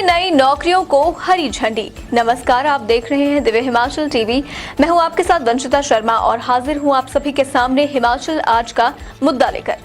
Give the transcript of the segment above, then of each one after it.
नई नौकरियों को हरी झंडी। नमस्कार, आप देख रहे हैं दिव्य हिमाचल टीवी। मैं हूं आपके साथ वंशिता शर्मा और हाजिर हूं आप सभी के सामने हिमाचल आज का मुद्दा लेकर।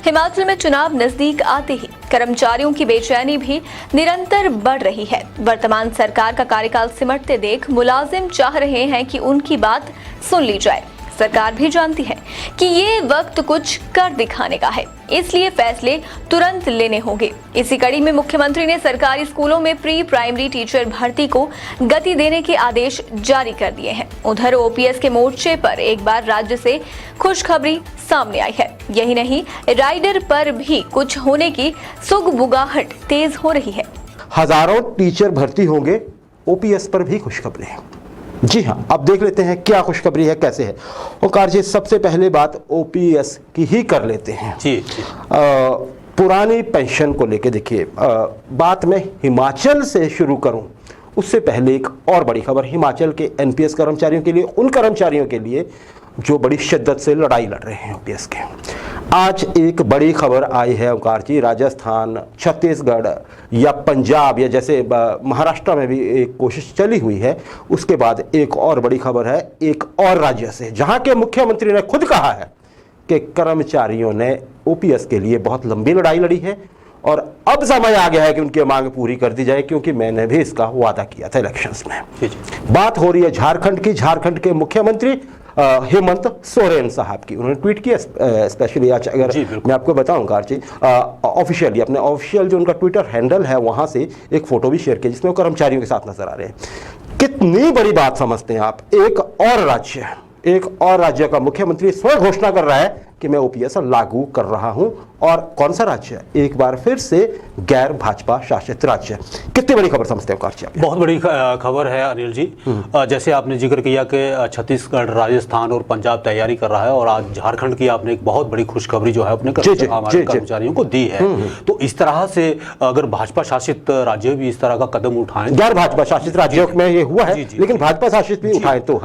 हिमाचल में चुनाव नजदीक आते ही कर्मचारियों की बेचैनी भी निरंतर बढ़ रही है। वर्तमान सरकार का कार्यकाल सिमटते देख मुलाजिम चाह रहे हैं कि उनकी बात सुन ली जाए। सरकार भी जानती है कि ये वक्त कुछ कर दिखाने का है, इसलिए फैसले तुरंत लेने होंगे। इसी कड़ी में मुख्यमंत्री ने सरकारी स्कूलों में प्री प्राइमरी टीचर भर्ती को गति देने के आदेश जारी कर दिए हैं। उधर ओपीएस के मोर्चे पर एक बार राज्य से खुशखबरी सामने आई है। यही नहीं, राइडर पर भी कुछ होने की सुगबुगाहट तेज हो रही है। हजारों टीचर भर्ती होंगे, ओपीएस पर भी खुशखबरी है। जी हाँ, अब देख लेते हैं क्या खुशखबरी है, कैसे है। ओंकार जी, सबसे पहले बात ओपीएस की ही कर लेते हैं। जी। पुरानी पेंशन को लेके देखिए, बात मैं हिमाचल से शुरू करूं उससे पहले एक और बड़ी खबर हिमाचल के एनपीएस कर्मचारियों के लिए, उन कर्मचारियों के लिए जो बड़ी शिद्दत से लड़ाई लड़ रहे हैं ओपीएस के। आज एक बड़ी खबर आई है ओंकार जी, राजस्थान, छत्तीसगढ़ या पंजाब या जैसे महाराष्ट्र में भी एक कोशिश चली हुई है, उसके बाद एक और बड़ी खबर है एक और राज्य से, जहां के मुख्यमंत्री ने खुद कहा है कि कर्मचारियों ने ओपीएस के लिए बहुत लंबी लड़ाई लड़ी है और अब समय आ गया है कि उनकी मांग पूरी कर दी जाए, क्योंकि मैंने भी इसका वादा किया था इलेक्शंस में। बात हो रही है झारखंड की। झारखंड के मुख्यमंत्री हेमंत सोरेन साहब की, उन्होंने ट्वीट किया स्पेशली आज, अगर मैं आपको बताऊं कार जी, ऑफिशियली अपने ऑफिशियल जो उनका ट्विटर हैंडल है वहां से एक फोटो भी शेयर की जिसमें वो कर्मचारियों के साथ नजर आ रहे हैं। कितनी बड़ी बात समझते हैं आप, एक और राज्य का मुख्यमंत्री स्वयं घोषणा कर रहा है कि मैं ओपीएस लागू कर रहा हूं, और कौन सा राज्य है, एक बार फिर से गैर भाजपा शासित राज्य। कितनी बड़ी खबर समझते हो? बहुत बड़ी खबर है अनिल जी। जैसे आपने जिक्र किया कि छत्तीसगढ़, राजस्थान और पंजाब तैयारी कर रहा है, और आज झारखंड की आपने एक बहुत बड़ी खुशखबरी जो है अपने कर्मचारियों को दी है। तो इस तरह से अगर भाजपा शासित राज्य भी इस तरह का कदम उठाएं, गैर भाजपा शासित राज्यों में ये हुआ है, लेकिन भाजपा शासित भी उठाएं तो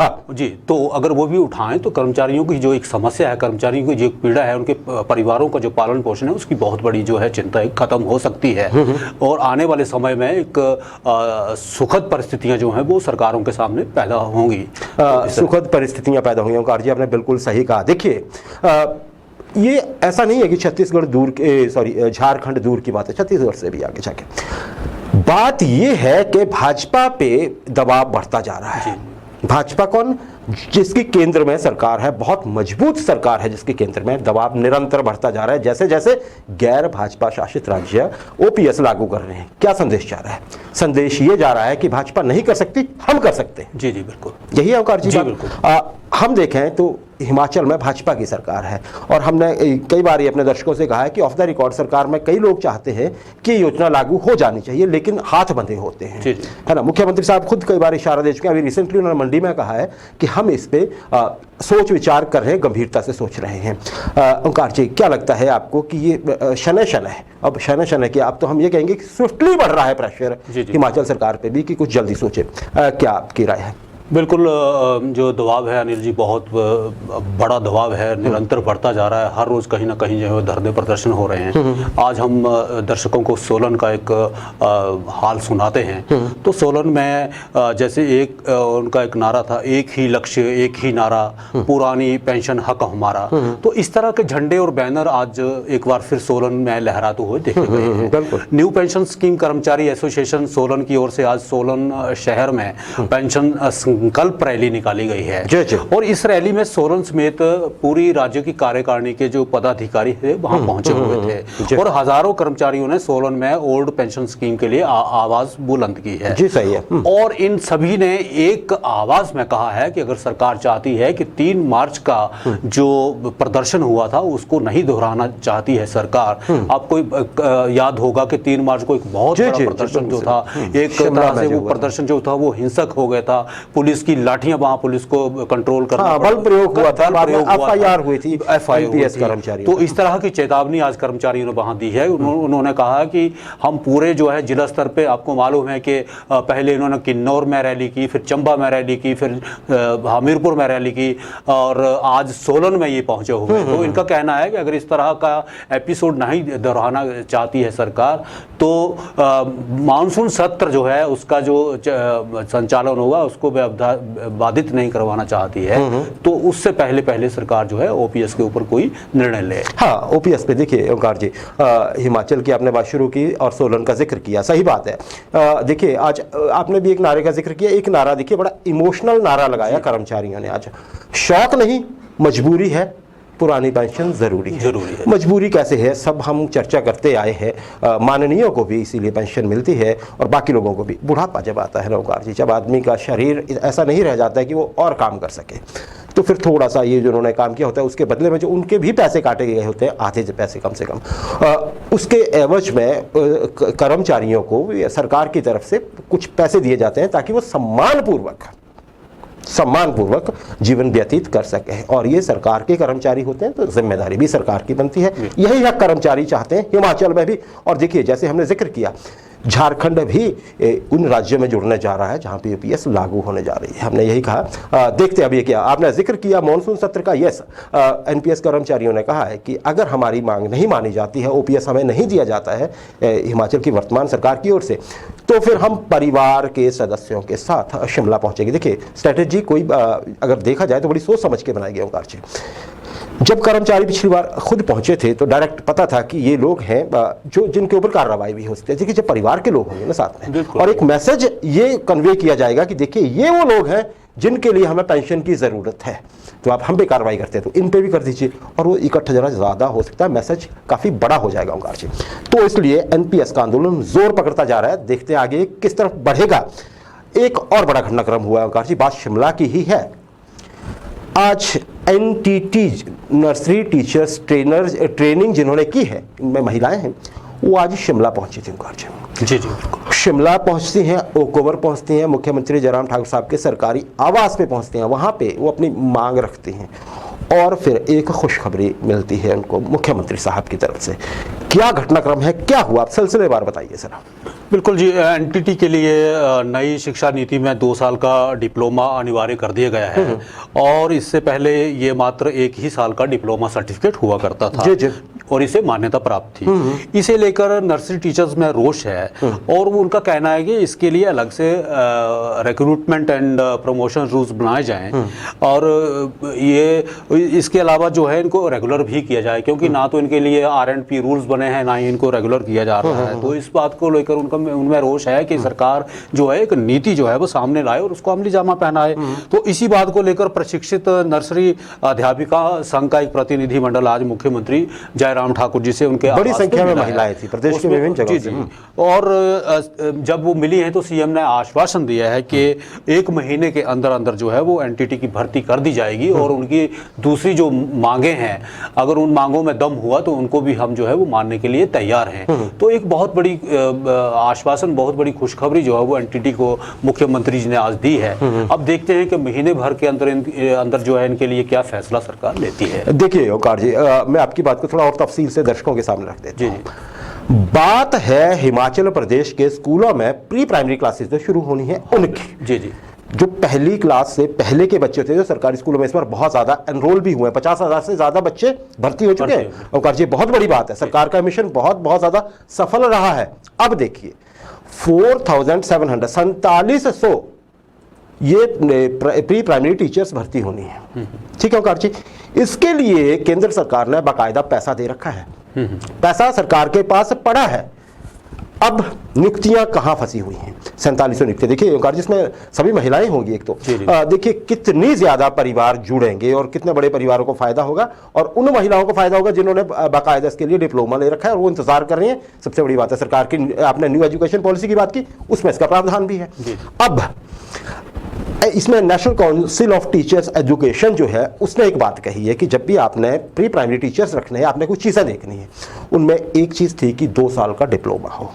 तो अगर वो भी उठाएं तो कर्मचारियों की जो एक समस्या है, कर्मचारियों की जो पीड़ा है, उनके परिवारों का जो पालन पोषण है, उसकी बहुत बड़ी जो है चिंता खत्म हो सकती है। और आने वाले समय में एक सुखद परिस्थितियां जो हैं वो सरकारों के सामने पैदा होंगी। सुखद परिस्थितियां पैदा होंगी, ओंकार जी आपने बिल्कुल सही कहा। देखिए, ये ऐसा नहीं है कि छत्तीसगढ़ दूर के, झारखंड दूर की बात है, छत्तीसगढ़ से भी आगे जाके बात ये है कि भाजपा पे दबाव बढ़ता जा रहा है। भाजपा कौन? जिसकी केंद्र में सरकार है, बहुत मजबूत सरकार है, जिसके केंद्र में दबाव निरंतर बढ़ता जा रहा है जैसे जैसे गैर भाजपा शासित राज्य ओपीएस लागू कर रहे हैं। क्या संदेश जा रहा है? संदेश ये जा रहा है कि भाजपा नहीं कर सकती, हम कर सकते हैं। जी बिल्कुल, यही है ओंकार जी। बिल्कुल। हम देखें तो हिमाचल में भाजपा की सरकार है, और हमने कई बार ये अपने दर्शकों से कहा है कि ऑफ द रिकॉर्ड सरकार में कई लोग चाहते हैं कि योजना लागू हो जानी चाहिए, लेकिन हाथ बंधे होते हैं, है ना। मुख्यमंत्री साहब खुद कई बार इशारा दे चुके हैं। अभी रिसेंटली उन्होंने मंडी में कहा है कि हम इस पे सोच विचार कर रहे हैं, गंभीरता से सोच रहे हैं। ओंकार जी, क्या लगता है आपको कि ये शनै शनै, अब शनै शनै कि अब तो हम ये कहेंगे कि स्विफ्टली बढ़ रहा है प्रेशर हिमाचल सरकार पे भी कि कुछ जल्दी सोचे, क्या आपकी राय है? बिल्कुल, जो दबाव है अनिल जी, बहुत बड़ा दबाव है, निरंतर बढ़ता जा रहा है। हर रोज़ कहीं ना कहीं जो है धरने प्रदर्शन हो रहे हैं। आज हम दर्शकों को सोलन का एक हाल सुनाते हैं। तो सोलन में जैसे उनका एक नारा था, एक ही लक्ष्य एक ही नारा, पुरानी पेंशन हक हमारा। तो इस तरह के झंडे और बैनर आज एक बार फिर सोलन में लहराते हुए देखे गए हैं। न्यू पेंशन स्कीम कर्मचारी एसोसिएशन सोलन की ओर से आज सोलन शहर में पेंशन संकल्प रैली निकाली गई है। और इस रैली में सोलन समेत पूरी राज्य की कार्यकारिणी के जो पदाधिकारी थे वहां पहुंचे हुए थे, और हजारों कर्मचारियों ने सोलन में ओल्ड पेंशन स्कीम के लिए आवाज बुलंद की है। जी सही है। और इन सभी ने एक आवाज में कहा है कि अगर सरकार चाहती है कि 3 मार्च का जो प्रदर्शन हुआ था उसको नहीं दोहराना चाहती है सरकार। आपको याद होगा कि 3 मार्च को एक बहुत बड़ा प्रदर्शन जो था, एक तरह से वो प्रदर्शन जो था वो हिंसक हो गया था। पुलिस की लाठियां वहां पुलिस को कंट्रोल करना हाँ, पड़ा। बल प्रयोग हुआ था, बाद में FIR हुई थी NPS कर्मचारियों। तो इस तरह की चेतावनी आज कर्मचारियों ने वहां दी है। उन्होंने कहा कि हम पूरे जो है जिला स्तर पे, आपको मालूम है कि पहले इन्होंने किन्नौर में रैली की, फिर चंबा में रैली की, फिर हमीरपुर में रैली की और आज सोलन में ये पहुंचे हुए हैं। तो इनका कहना है कि अगर इस तरह का एपिसोड नहीं दोहराना चाहती है सरकार तो मानसून सत्र जो है उसका जो संचालन होगा उसको बाधित नहीं करवाना चाहती है। तो उससे पहले सरकार जो है OPS के ऊपर कोई निर्णय ले। हाँ, OPS पे देखिए ओंकार जी, हिमाचल की आपने बात शुरू की और सोलन का जिक्र किया, सही बात है। देखिए आज आपने भी एक नारे का जिक्र किया, एक नारा देखिए बड़ा इमोशनल नारा लगाया कर्मचारियों ने आज, शौक नहीं मजबूरी है, पुरानी पेंशन जरूरी है। मजबूरी कैसे है, सब हम चर्चा करते आए हैं। माननीयों को भी इसीलिए पेंशन मिलती है और बाकी लोगों को भी। बुढ़ापा जब आता है ओंकार जी, जब आदमी का शरीर ऐसा नहीं रह जाता है कि वो और काम कर सके, तो फिर थोड़ा सा ये जो उन्होंने काम किया होता है उसके बदले में जो उनके भी पैसे काटे गए होते हैं, आधे पैसे कम से कम, उसके एवज में कर्मचारियों को सरकार की तरफ से कुछ पैसे दिए जाते हैं ताकि वो सम्मानपूर्वक जीवन व्यतीत कर सके। और ये सरकार के कर्मचारी होते हैं तो जिम्मेदारी भी सरकार की बनती है। यही हक कर्मचारी चाहते हैं हिमाचल में भी। और देखिए जैसे हमने जिक्र किया, झारखंड भी उन राज्यों में जुड़ने जा रहा है जहां पे OPS लागू होने जा रही है। हमने यही कहा। देखते अभी क्या आपने जिक्र किया मानसून सत्र का। यस, NPS कर्मचारियों ने कहा है कि अगर हमारी मांग नहीं मानी जाती है, OPS हमें नहीं दिया जाता है हिमाचल की वर्तमान सरकार की ओर से, तो फिर हम परिवार के सदस्यों के साथ शिमला पहुंचेंगे। देखिए स्ट्रेटेजी कोई अगर देखा जाए तो बड़ी सोच समझ के बनाई गई ओंकार जी। जब कर्मचारी पिछली बार खुद पहुंचे थे तो डायरेक्ट पता था कि ये लोग हैं जो जिनके ऊपर कार्रवाई भी हो सकती है। देखिए जब परिवार के लोग होंगे ना साथ में, और एक मैसेज ये कन्वे किया जाएगा कि देखिए ये वो लोग हैं जिनके लिए हमें पेंशन की ज़रूरत है, तो आप हम पे कार्रवाई करते हैं तो इन पे भी कर दीजिए, और वो इकट्ठा जरा ज़्यादा हो सकता है, मैसेज काफ़ी बड़ा हो जाएगा ओंकार जी। तो इसलिए NPS का आंदोलन जोर पकड़ता जा रहा है। देखते हैं आगे किस तरफ बढ़ेगा। एक और बड़ा घटनाक्रम हुआ है ओंकार जी, बात शिमला की ही है। आज NTT नर्सरी टीचर्स ट्रेनिंग जिन्होंने की है, इनमें महिलाएं हैं, वो आज शिमला पहुंची थी ओंकार जी। जी। शिमला पहुंचती हैं, ओकओवर पहुंचती हैं, मुख्यमंत्री जयराम ठाकुर साहब के सरकारी आवास पे पहुंचती हैं। वहां पे वो अपनी मांग रखती हैं और फिर एक खुशखबरी मिलती है उनको मुख्यमंत्री साहब की तरफ से। क्या घटनाक्रम है, क्या हुआ, आप सिलसिलेवार बताइए सर। बिल्कुल जी, NTT के लिए नई शिक्षा नीति में 2 साल का डिप्लोमा अनिवार्य कर दिया गया है और इससे पहले ये मात्र 1 ही साल का डिप्लोमा सर्टिफिकेट हुआ करता था। जी। और इसे मान्यता प्राप्त थी। इसे लेकर नर्सरी टीचर्स में रोष है और वो उनका कहना है कि इसके लिए अलग से रिक्रूटमेंट एंड प्रमोशन रूल्स बनाए जाएं और ये इसके अलावा जो है इनको रेगुलर भी किया जाए, क्योंकि ना तो इनके लिए R&P रूल्स बने हैं, ना ही इनको रेगुलर किया जा रहा है। तो इस बात को लेकर उनमें रोष है कि सरकार जो है एक नीति जो है वो सामने लाए और उसको अमली जामा पहनाए। तो इसी बात को लेकर प्रशिक्षित नर्सरी अध्यापिका संघ का एक प्रतिनिधि मंडल आज मुख्यमंत्री जयराम ठाकुर जी से उनके बड़ी संख्या में महिलाएं थी प्रदेश के विभिन्न जगहों से। और जब वो मिली हैं तो CM ने आश्वासन दिया है कि 1 महीने के अंदर अंदर जो है वो NTT की भर्ती कर दी जाएगी और उनकी दूसरी जो मांगे हैं, अगर उन मांगों में दम हुआ तो उनको भी हम जो है वो मानने के लिए तैयार हैं। तो एक बहुत बड़ी आश्वासन, बहुत बड़ी खुशखबरी जो है वो NTT को मुख्यमंत्री जी ने आज दी है। अब देखते हैं कि महीने भर के अंदर जो है इनके लिए क्या फैसला सरकार लेती है। देखिए ओंकार जी, मैं आपकी बात को थोड़ा और तफसील से दर्शकों के सामने रख देता हूं। बात है हिमाचल प्रदेश के स्कूलों में प्री प्राइमरी क्लासेस जो शुरू होनी है उनकी। जी। जो पहली क्लास से पहले के बच्चे थे जो सरकारी स्कूलों में इस बार बहुत ज्यादा एनरोल भी हुए हैं, 50,000 से ज्यादा बच्चे भर्ती हो चुके हैं ओंकार जी। बहुत बड़ी बात है, सरकार का मिशन बहुत ज्यादा सफल रहा है। अब देखिए 4700 ये प्री प्राइमरी टीचर्स भर्ती होनी है, ठीक है ओंकार जी। इसके लिए केंद्र सरकार ने बाकायदा पैसा दे रखा है, पैसा सरकार के पास पड़ा है। अब नियुक्तियां कहां फंसी हुई हैं? 4700 नियुक्तियां। देखिए ओंकार जी, इसमें सभी महिलाएं होंगी एक तो। देखिए कितनी ज्यादा परिवार जुड़ेंगे और कितने बड़े परिवारों को फायदा होगा, और उन महिलाओं को फायदा होगा जिन्होंने बाकायदा इसके लिए डिप्लोमा ले रखा है और वो इंतजार कर रही हैं। सबसे बड़ी बात है सरकार की, आपने न्यू एजुकेशन पॉलिसी की बात की, उसमें इसका प्रावधान भी है। अब इसमें national council of teachers education जो है उसने एक बात कही है कि जब भी आपने प्री प्राइमरी टीचर्स रखने हैं, आपने कुछ चीज़ें देखनी है। उनमें एक चीज़ थी कि 2 साल का डिप्लोमा हो।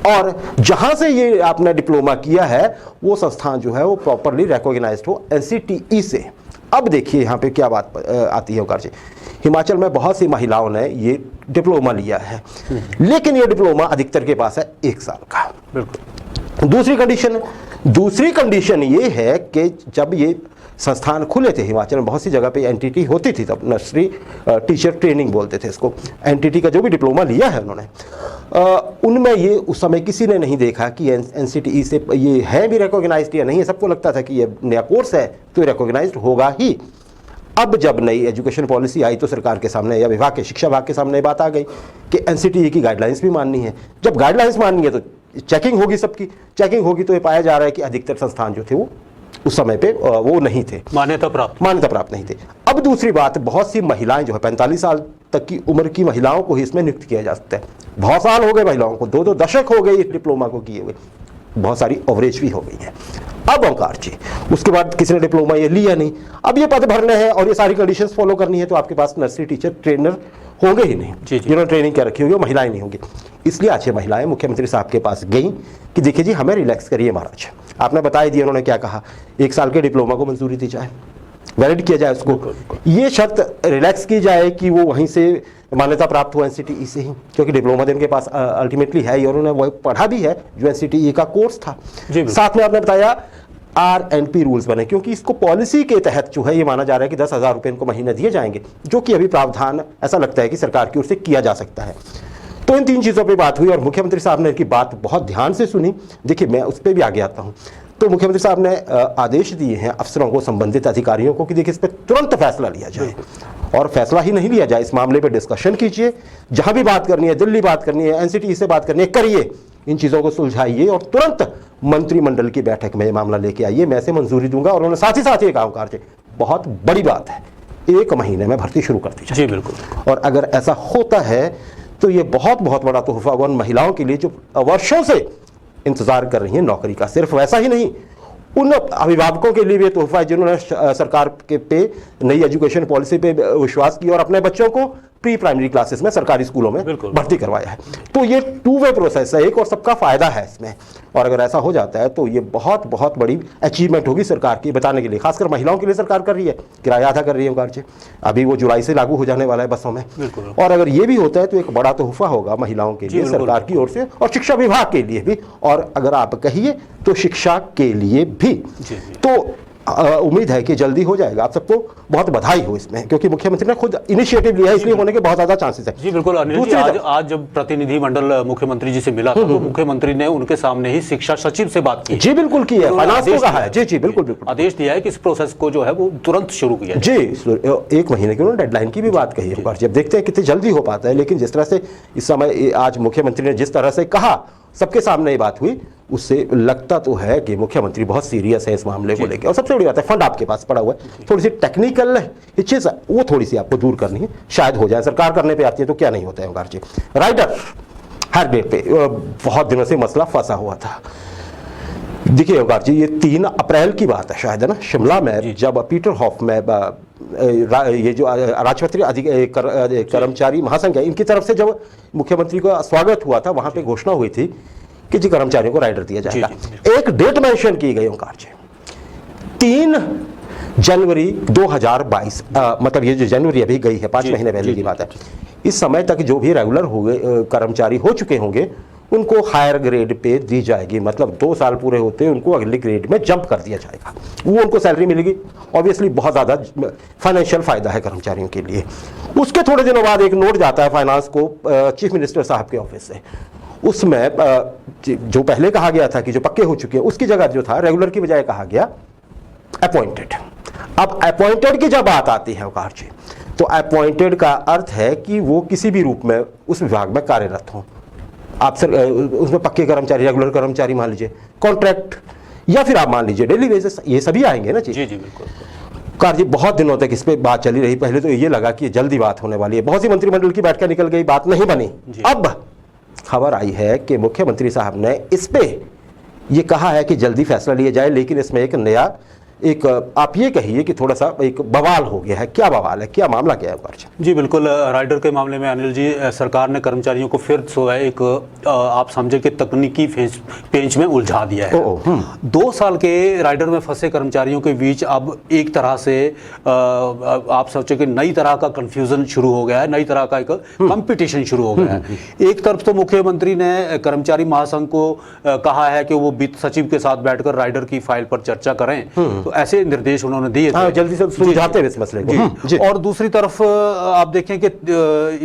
और जहां से ये आपने डिप्लोमा किया है वो संस्थान जो है वो प्रॉपरली रिकॉग्नाइज्ड हो NCTE से। अब देखिए यहाँ पे क्या बात आती है ओंकार जी, हिमाचल में बहुत सी महिलाओं ने ये डिप्लोमा लिया है, लेकिन ये डिप्लोमा अधिकतर के पास है 1 साल का। बिल्कुल। दूसरी कंडीशन ये है कि जब ये संस्थान खुले थे हिमाचल में, बहुत सी जगह पे एनटीटी होती थी, तब नर्सरी टीचर ट्रेनिंग बोलते थे इसको। एनटीटी का जो भी डिप्लोमा लिया है उन्होंने, उनमें ये उस समय किसी ने नहीं देखा कि NCTE से ये है भी रिकॉग्नाइज्ड या नहीं है। सबको लगता था कि ये नया कोर्स है तो रिकॉग्नाइज्ड होगा ही। अब जब नई एजुकेशन पॉलिसी आई तो सरकार के सामने या विभाग के शिक्षा विभाग के सामने बात आ गई कि NCTE की गाइडलाइंस भी माननी है। जब गाइडलाइंस माननी है तो चेकिंग होगी, सबकी चेकिंग होगी, तो ये पाया जा रहा है कि अधिकतर संस्थान जो थे वो उस समय पे वो नहीं थे, मान्यता प्राप्त नहीं थे। अब दूसरी बात, बहुत सी महिलाएं जो है 45 साल तक की उम्र की महिलाओं को ही इसमें नियुक्त किया जा सकता है। बहुत साल हो गए महिलाओं को, 2-2 दशक हो गए इस डिप्लोमा को किए हुए, बहुत सारी ओवरेज भी हो गई है। अब ओंकार जी, उसके बाद किसी ने डिप्लोमा ये लिया नहीं, अब ये पद भरने हैं और ये सारी कंडीशंस फॉलो करनी है, तो आपके पास नर्सरी टीचर ट्रेनर होंगे ही नहीं, जिन्होंने ट्रेनिंग क्या रखी होगी, वो महिलाएं नहीं होंगी। इसलिए आज ये महिलाएं मुख्यमंत्री साहब के पास गई कि देखिए जी हमें रिलैक्स करिए महाराज। आपने बता ही दिया उन्होंने क्या कहा, 1 साल के डिप्लोमा को मंजूरी दी जाए, वैलिड किया जाए उसको, ये शर्त रिलैक्स की जाए कि वो वहीं से मान्यता प्राप्त हो NCTE से ही, क्योंकि डिप्लोमा तो इनके पास अल्टीमेटली है ही और उन्होंने वो पढ़ा भी है जो NCTE का कोर्स था। साथ में आपने बताया RNP रूल्स बने, क्योंकि इसको पॉलिसी के तहत जो है ये माना जा रहा है कि 10,000 रुपये इनको महीने दिए जाएंगे, जो कि अभी प्रावधान ऐसा लगता है कि सरकार की ओर से किया जा सकता है। तो इन 3 चीज़ों पे बात हुई और मुख्यमंत्री साहब ने इनकी बात बहुत ध्यान से सुनी। देखिए मैं उस पर भी आगे आता हूँ। तो मुख्यमंत्री साहब ने आदेश दिए हैं अफसरों को, संबंधित अधिकारियों को कि देखिए इस पर तुरंत फैसला लिया जाए, और फैसला ही नहीं लिया जाए, इस मामले पर डिस्कशन कीजिए, जहाँ भी बात करनी है, दिल्ली बात करनी है, NCTE से बात करनी है, करिए, इन चीज़ों को सुलझाइए और तुरंत मंत्रिमंडल की बैठक में ये मामला लेके आइए, मैं इसे मंजूरी दूंगा। और उन्होंने साथ ही साथ ये काम करके, बहुत बड़ी बात है, 1 महीने में भर्ती शुरू कर दी जाए। जी बिल्कुल। और अगर ऐसा होता है तो ये बहुत बड़ा तोहफा होगा उन महिलाओं के लिए जो वर्षों से इंतजार कर रही हैं नौकरी का। सिर्फ वैसा ही नहीं, उन अभिभावकों के लिए भी तोहफा है जिन्होंने सरकार के पे नई एजुकेशन पॉलिसी पे विश्वास किया और अपने बच्चों को प्री प्राइमरी क्लासेस में सरकारी स्कूलों में भर्ती करवाया है। तो ये 2 वे प्रोसेस है, एक और सबका फायदा है इसमें। और अगर ऐसा हो जाता है तो ये बहुत बड़ी अचीवमेंट होगी सरकार की, बताने के लिए, खासकर महिलाओं के लिए सरकार कर रही है, किराया आधा कर रही है ओंकार जी, अभी वो जुलाई से लागू हो जाने वाला है बसों में। और अगर ये भी होता है तो एक बड़ा तोहफा होगा महिलाओं के लिए सरकार की ओर से, और शिक्षा विभाग के लिए भी, और अगर आप कहिए तो शिक्षा के लिए भी। तो उम्मीद है कि जल्दी हो जाएगा। आप सबको बहुत बधाई हो इसमें, क्योंकि मुख्यमंत्री ने खुद इनिशिएटिव लिया है, इसलिए होने के बहुत ज्यादा चांसेस है। जी बिल्कुल अनिल जी, आज जब प्रतिनिधिमंडल मुख्यमंत्री जी से मिला था तो मुख्यमंत्री ने उनके सामने ही शिक्षा सचिव से बात की। जी बिल्कुल की है, फाइनेंस को कहा है। जी बिल्कुल आदेश दिया है कि इस प्रोसेस को जो है वो तुरंत शुरू किया जी। 1 महीने की उन्होंने डेडलाइन की भी बात कही है। जब देखते हैं कितनी जल्दी हो पाता है, लेकिन जिस तरह से इस समय आज मुख्यमंत्री ने जिस तरह से कहा, सबके सामने ये बात हुई, उससे लगता तो है कि मुख्यमंत्री बहुत सीरियस है इस मामले को लेकर। और सबसे बड़ी बात है, फंड आपके पास पड़ा हुआ है, थोड़ी सी टेक्निकल हिचेस वो थोड़ी सी आपको दूर करनी है, शायद हो जाए। सरकार करने पे आती है तो क्या नहीं होता है ओंकार जी। राइडर हर डेट पे बहुत दिनों से मसला फंसा हुआ था। देखिए ओंकार जी, ये 3 अप्रैल की बात है शायद, है ना, शिमला में जब पीटर हॉफ में ये जो राजपत्रित कर्मचारी महासंघ है, इनकी तरफ से जब मुख्यमंत्री का स्वागत हुआ था, वहां पे घोषणा हुई थी कि जी कर्मचारियों को राइडर दिया जाएगा। एक डेट मेंशन की गई ओंकार जी, 3 जनवरी 2022, मतलब ये जो जनवरी अभी गई है, 5 महीने पहले की बात है। इस समय तक जो भी रेगुलर हो गए कर्मचारी हो चुके होंगे, उनको हायर ग्रेड पे दी जाएगी, मतलब 2 साल पूरे होते हैं उनको अगले ग्रेड में जंप कर दिया जाएगा, वो उनको सैलरी मिलेगी। ऑब्वियसली बहुत ज़्यादा फाइनेंशियल फायदा है कर्मचारियों के लिए। उसके थोड़े दिनों बाद एक नोट जाता है फाइनेंस को चीफ मिनिस्टर साहब के ऑफिस से, उसमें जो पहले कहा गया था कि जो पक्के हो चुके हैं, उसकी जगह जो था रेगुलर की बजाय कहा गया अपॉइंटेड। अब अपॉइंटेड की जब बात आती है ओंकार जी, तो अपॉइंटेड का अर्थ है कि वो किसी भी रूप में उस विभाग में कार्यरत हों। आप सर उसमें पक्के कर्मचारी, रेगुलर कर्मचारी मान लीजिए, कॉन्ट्रैक्ट, या फिर आप मान लीजिए डेली बेसिस, ये सभी आएंगे ना जी। जी बिल्कुल कार जी, बहुत दिनों तक इस पे बात चली रही। पहले तो ये लगा कि जल्दी बात होने वाली है, बहुत सी मंत्रिमंडल की बैठकें निकल गई, बात नहीं बनी। अब खबर आई है कि मुख्यमंत्री साहब ने इस पे ये कहा है कि जल्दी फैसला लिया जाए, लेकिन इसमें एक नया एक आप ये कहिए कि थोड़ा सा एक बवाल हो गया है, क्या बवाल है, क्या मामला क्या है ओंकार जी? जी बिल्कुल, राइडर के मामले में अनिल जी, सरकार ने कर्मचारियों को फिर सो है एक आप समझे कि तकनीकी पेंच में उलझा दिया है। 2 साल के राइडर में फंसे कर्मचारियों के बीच अब एक तरह से आप सोचे कि नई तरह का कंफ्यूजन शुरू हो गया है, नई तरह का एक कंपटीशन शुरू हो गया है। एक तरफ तो मुख्यमंत्री ने कर्मचारी महासंघ को कहा है कि वो वित्त सचिव के साथ बैठकर राइडर की फाइल पर चर्चा करें, तो ऐसे निर्देश उन्होंने दिए थे। जल्दी से सुलझाते हुए इस मसले को। और दूसरी तरफ आप देखें कि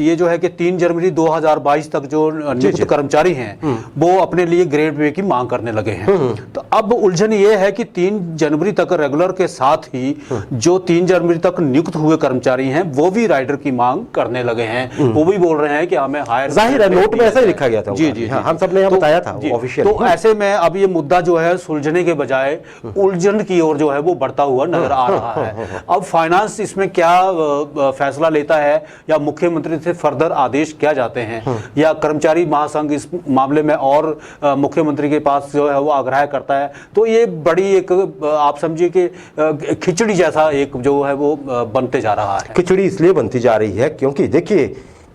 ये जो है कि 3 जनवरी 2022 तक जो नियुक्त कर्मचारी हैं वो अपने लिए ग्रेड पे की मांग करने लगे हैं। तो अब उलझन ये है कि 3 जनवरी तक रेगुलर के साथ ही जो 3 जनवरी तक नियुक्त हुए कर्मचारी हैं वो भी राइडर की मांग करने लगे हैं। वो भी बोल रहे हैं कि हमें हायर, जाहिर है नोट में ऐसा ही लिखा गया था। जी, हम सबने यहाँ बताया था ऑफिशियल। तो ऐसे में अब ये मुद्दा जो है सुलझने के बजाय उलझन की ओर जो है वो बढ़ता हुआ नजर आ रहा है। अब फाइनेंस इसमें क्या फैसला लेता है, या मुख्यमंत्री से फर्दर आदेश क्या जाते हैं, या कर्मचारी महासंघ इस मामले में और मुख्यमंत्री के पास जो है वो आग्रह करता है, तो ये बड़ी एक आप समझिए कि खिचड़ी जैसा एक जो है वो बनते जा रहा है। खिचड़ी इसलिए बनती जा रही है क्योंकि देखिए,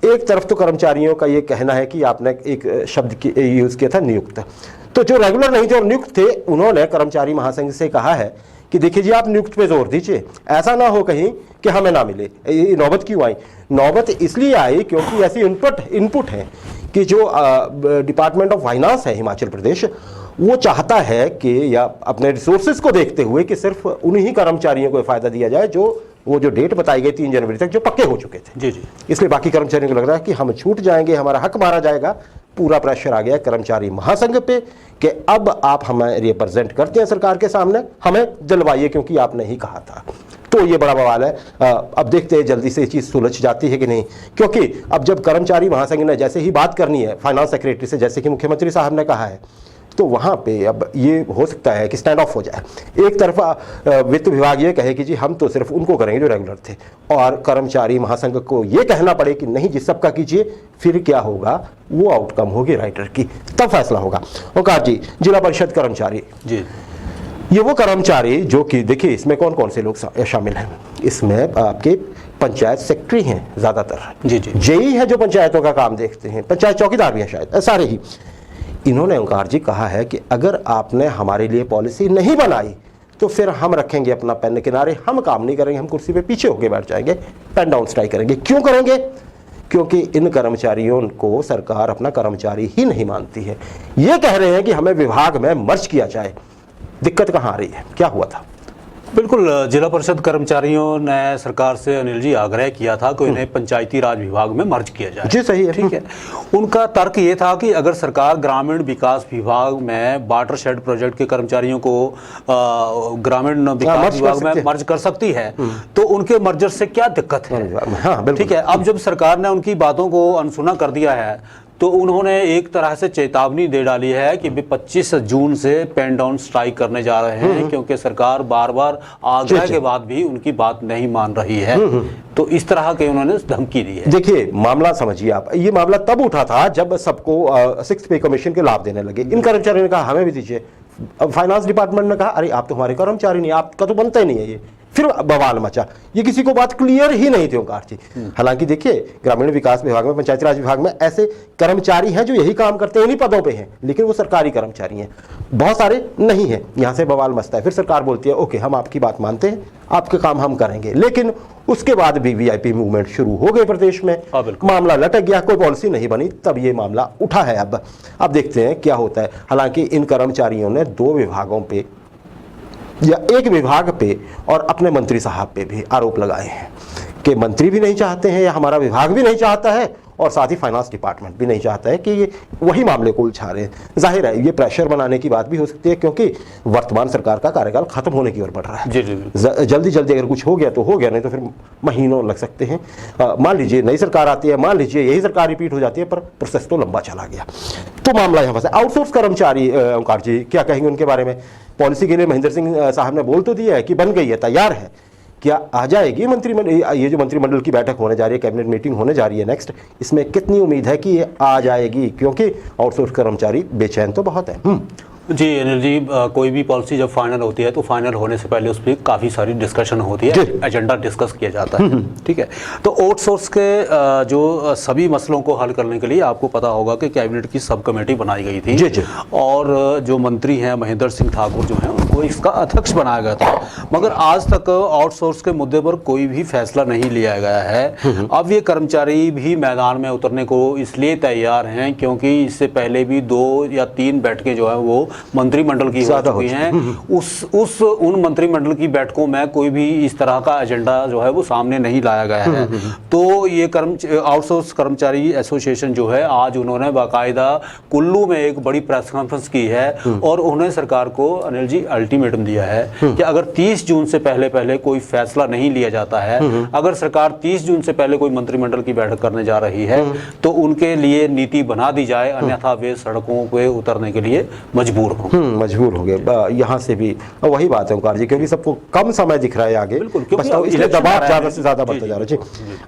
एक तरफ तो कर्मचारियों का ये कहना है कि आपने एक शब्द यूज किया था, नियुक्त। तो जो रेगुलर नहीं थे और नियुक्त थे, उन्होंने कर्मचारी महासंघ से कहा है कि देखिए जी, आप नियुक्त पे जोर दीजिए, ऐसा ना हो कहीं कि हमें ना मिले। ये नौबत क्यों आई? नौबत इसलिए आई क्योंकि ऐसी इनपुट है कि जो डिपार्टमेंट ऑफ फाइनेंस है हिमाचल प्रदेश, वो चाहता है कि या अपने रिसोर्सेज को देखते हुए कि सिर्फ उन्हीं कर्मचारियों को फायदा दिया जाए जो वो जो डेट बताई गई 3 जनवरी तक जो पक्के हो चुके थे। जी जी। इसलिए बाकी कर्मचारियों को लग रहा है कि हम छूट जाएंगे, हमारा हक मारा जाएगा। पूरा प्रेशर आ गया कर्मचारी महासंघ पे कि अब आप हमें रिप्रेजेंट करते हैं सरकार के सामने, हमें दिलवाइए क्योंकि आपने ही कहा था। तो ये बड़ा बवाल है। अब देखते हैं जल्दी से ये चीज़ सुलझ जाती है कि नहीं, क्योंकि अब जब कर्मचारी महासंघ ने जैसे ही बात करनी है फाइनेंस सेक्रेटरी से, जैसे कि मुख्यमंत्री साहब ने कहा है, तो वहाँ पे अब ये हो सकता है कि स्टैंड ऑफ हो जाए। एक तरफा वित्त विभाग ये कहे कि जी हम तो सिर्फ उनको करेंगे जो रेगुलर थे, और कर्मचारी महासंघ को ये कहना पड़े कि नहीं जी सबका कीजिए। फिर क्या होगा? वो आउटकम होगी राइटर की, तब फैसला होगा। ओंकार जी, जिला परिषद कर्मचारी जी, ये वो कर्मचारी जो कि देखिए इसमें कौन कौन से लोग शामिल हैं? इसमें आपके पंचायत सेक्रेटरी हैं ज़्यादातर, जी जी, जेई है जो पंचायतों का काम देखते हैं, पंचायत चौकीदार भी हैं शायद, सारे ही। इन्होंने ओंकार जी कहा है कि अगर आपने हमारे लिए पॉलिसी नहीं बनाई तो फिर हम रखेंगे अपना पेन किनारे, हम काम नहीं करेंगे, हम कुर्सी पे पीछे होकर बैठ जाएंगे, पेन डाउन स्ट्राइक करेंगे। क्यों करेंगे? क्योंकि इन कर्मचारियों को सरकार अपना कर्मचारी ही नहीं मानती है। ये कह रहे हैं कि हमें विभाग में मर्ज किया जाए। दिक्कत कहाँ आ रही है, क्या हुआ था? बिल्कुल, जिला परिषद कर्मचारियों ने सरकार से अनिल जी आग्रह किया था कि इन्हें पंचायती राज विभाग में मर्ज किया जाए। जी सही है, ठीक है। उनका तर्क ये था कि अगर सरकार ग्रामीण विकास विभाग में वाटर शेड प्रोजेक्ट के कर्मचारियों को ग्रामीण विकास विभाग में मर्ज कर सकती है तो उनके मर्जर से क्या दिक्कत है? हाँ, ठीक है। अब जब सरकार ने उनकी बातों को अनसुना कर दिया है तो उन्होंने एक तरह से चेतावनी दे डाली है कि 25 जून से पेन डाउन स्ट्राइक करने जा रहे हैं, क्योंकि सरकार बार बार आग्रह के बाद भी उनकी बात नहीं मान रही है। तो इस तरह के उन्होंने धमकी दी है। देखिए मामला समझिए आप, ये मामला तब उठा था जब सबको 6th पे कमीशन के लाभ देने लगे। इन कर्मचारियों ने कहा हमें भी दीजिए। फाइनेंस डिपार्टमेंट ने कहा अरे आप तो हमारे कर्मचारी नहीं, आपका तो बनता ही नहीं है ये। फिर बवाल मचा। ये किसी को बात क्लियर ही नहीं थी ओंकार जी। हालांकि देखिए ग्रामीण विकास विभाग में, पंचायती राज विभाग में ऐसे कर्मचारी हैं जो यही काम करते हैं, इन्हीं पदों पे हैं, लेकिन वो सरकारी कर्मचारी हैं, बहुत सारे नहीं हैं। यहाँ से बवाल मचता है। फिर सरकार बोलती है ओके हम आपकी बात मानते हैं, आपके काम हम करेंगे। लेकिन उसके बाद भी वीआईपी मूवमेंट शुरू हो गई प्रदेश में, मामला लटक गया, कोई पॉलिसी नहीं बनी, तब ये मामला उठा है। अब देखते हैं क्या होता है। हालांकि इन कर्मचारियों ने 2 विभागों पे या एक विभाग पे और अपने मंत्री साहब पे भी आरोप लगाए हैं कि मंत्री भी नहीं चाहते हैं या हमारा विभाग भी नहीं चाहता है और साथ ही फाइनेंस डिपार्टमेंट भी नहीं चाहता है कि ये वही मामले को उलझा रहे हैं। जाहिर है ये प्रेशर बनाने की बात भी हो सकती है क्योंकि वर्तमान सरकार का कार्यकाल खत्म होने की ओर बढ़ रहा है। जी जी। जल्दी जल्दी अगर कुछ हो गया तो हो गया, नहीं तो फिर महीनों लग सकते हैं। मान लीजिए नई सरकार आती है, मान लीजिए यही सरकार रिपीट हो जाती है, पर प्रोसेस तो लंबा चला गया। तो मामला यहाँ पर आउटसोर्स कर्मचारी, ओंकार जी क्या कहेंगे उनके बारे में? पॉलिसी के लिए महेंद्र सिंह साहब ने बोल तो दिया है कि बन गई है, तैयार है, क्या आ जाएगी मंत्रिमंडल? ये जो मंत्रिमंडल की बैठक होने जा रही है, कैबिनेट मीटिंग होने जा रही है नेक्स्ट, इसमें कितनी उम्मीद है कि ये आ जाएगी? क्योंकि आउटसोर्स कर्मचारी बेचैन तो बहुत है। जी अनिल जी, कोई भी पॉलिसी जब फाइनल होती है तो फाइनल होने से पहले उस पर काफ़ी सारी डिस्कशन होती है, एजेंडा डिस्कस किया जाता है। ठीक है, तो आउटसोर्स के जो सभी मसलों को हल करने के लिए आपको पता होगा कि कैबिनेट की सब कमेटी बनाई गई थी। जी। और जो मंत्री हैं महेंद्र सिंह ठाकुर जो हैं उनको इसका अध्यक्ष बनाया गया था, मगर आज तक आउटसोर्स के मुद्दे पर कोई भी फैसला नहीं लिया गया है। अब ये कर्मचारी भी मैदान में उतरने को इसलिए तैयार हैं क्योंकि इससे पहले भी 2 या 3 बैठकें जो है वो मंत्रिमंडल की हो चुकी हैं। उन मंत्रिमंडल की बैठकों में कोई भी इस तरह का एजेंडा जो है वो सामने नहीं लाया गया है। तो ये आउटसोर्स कर्मचारी एसोसिएशन जो है आज उन्होंने बाकायदा कुल्लू में एक बड़ी प्रेस कॉन्फ्रेंस की है और उन्होंने सरकार को अनिल जी अल्टीमेटम दिया है कि अगर 30 जून से पहले कोई फैसला नहीं लिया जाता है, अगर सरकार 30 जून से पहले कोई मंत्रिमंडल की बैठक करने जा रही है तो उनके लिए नीति बना दी जाए, अन्यथा वे सड़कों पे उतरने के लिए मजबूर होंगे। यहाँ से भी वही बात है ओंकार जी, क्योंकि सबको कम समय दिख रहा है आगे, इसलिए दबाव ज्यादा से ज्यादा बढ़ता जा रहा है।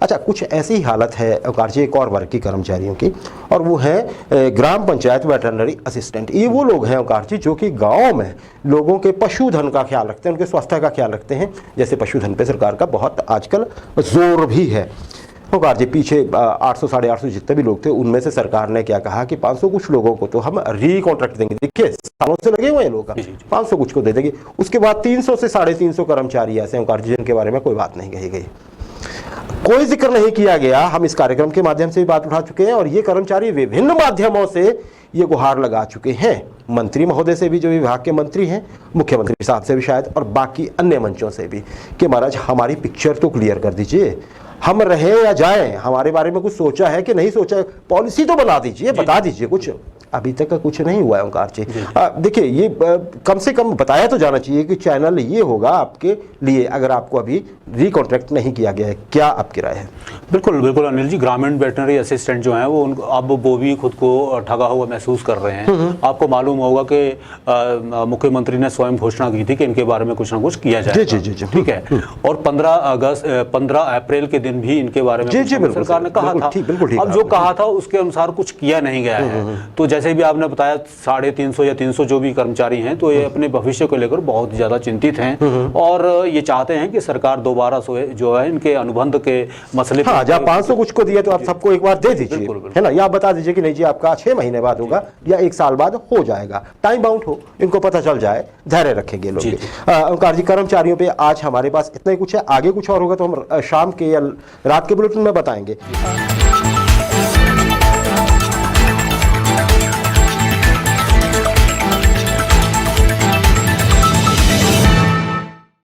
अच्छा, कुछ ऐसी हालत है ओंकार जी एक और वर्ग की कर्मचारियों की, और वो है ग्राम पंचायत वेटरनरी असिस्टेंट। ये वो लोग हैं ओंकार जी जो कि गाँव में लोगों के पशुधन का ख्याल रखते हैं, उनके स्वास्थ्य का ख्याल रखते हैं। जैसे पशुधन पे सरकार का बहुत आजकल जोर भी है ओंकार जी। पीछे 800 साढ़े 800 जितने भी लोग थे उनमें से सरकार ने क्या कहा कि 500 कुछ लोगों को तो हम री-कॉन्ट्रैक्ट देंगे। देखिए सालों से लगे हुए हैं लोग, 500 कुछ को दे देंगे। उसके बाद 300 से 350 कर्मचारी ऐसे ओंकार जी जिनके बारे में कोई बात नहीं कही गई, कोई जिक्र नहीं किया गया। हम इस कार्यक्रम के माध्यम से भी बात उठा चुके हैं और ये कर्मचारी विभिन्न माध्यमों से ये गुहार लगा चुके हैं, मंत्री महोदय से भी जो विभाग के मंत्री हैं, मुख्यमंत्री साहब से भी शायद, और बाकी अन्य मंचों से भी, कि महाराज हमारी पिक्चर तो क्लियर कर दीजिए, हम रहे या जाएं, हमारे बारे में कुछ सोचा है कि नहीं सोचा है, पॉलिसी तो बना दीजिए, बता दीजिए। कुछ अभी तक का कुछ नहीं हुआ है ओंकार जी। देखिए ये कम से कम बताया तो जाना चाहिए कि चैनल ये होगा आपके लिए अगर आपको अभी री-कॉन्ट्रैक्ट नहीं किया गया है। क्या आपकी राय है? बिल्कुल बिल्कुल अनिल जी, ग्रामीण वेटनरी असिस्टेंट जो हैं वो अब वो भी खुद को ठगा हुआ महसूस कर रहे हैं। आपको मालूम होगा कि मुख्यमंत्री ने स्वयं घोषणा की थी कि इनके बारे में कुछ ना कुछ किया जाए। ठीक है, और 15 अप्रैल के दिन भी इनके बारे में सरकार ने कहा था। अब जो कहा था उसके अनुसार कुछ किया नहीं गया है। तो जैसे भी आपने बताया 350 या 300 जो भी कर्मचारी हैं तो ये अपने भविष्य को लेकर बहुत ज्यादा चिंतित हैं और ये चाहते हैं कि सरकार दोबारा जो है इनके अनुबंध के मसले जब 500 कुछ को दिया तो आप सबको एक बार दे दीजिए, है ना, या आप बता दीजिए कि नहीं जी आपका 6 महीने बाद होगा या 1 साल बाद हो जाएगा, टाइम बाउंड हो, इनको पता चल जाए, धैर्य रखेंगे लोग। ओंकार जी, कर्मचारियों पे आज हमारे पास इतना ही कुछ है, आगे कुछ और होगा तो हम शाम के या रात के बुलेटिन में बताएंगे।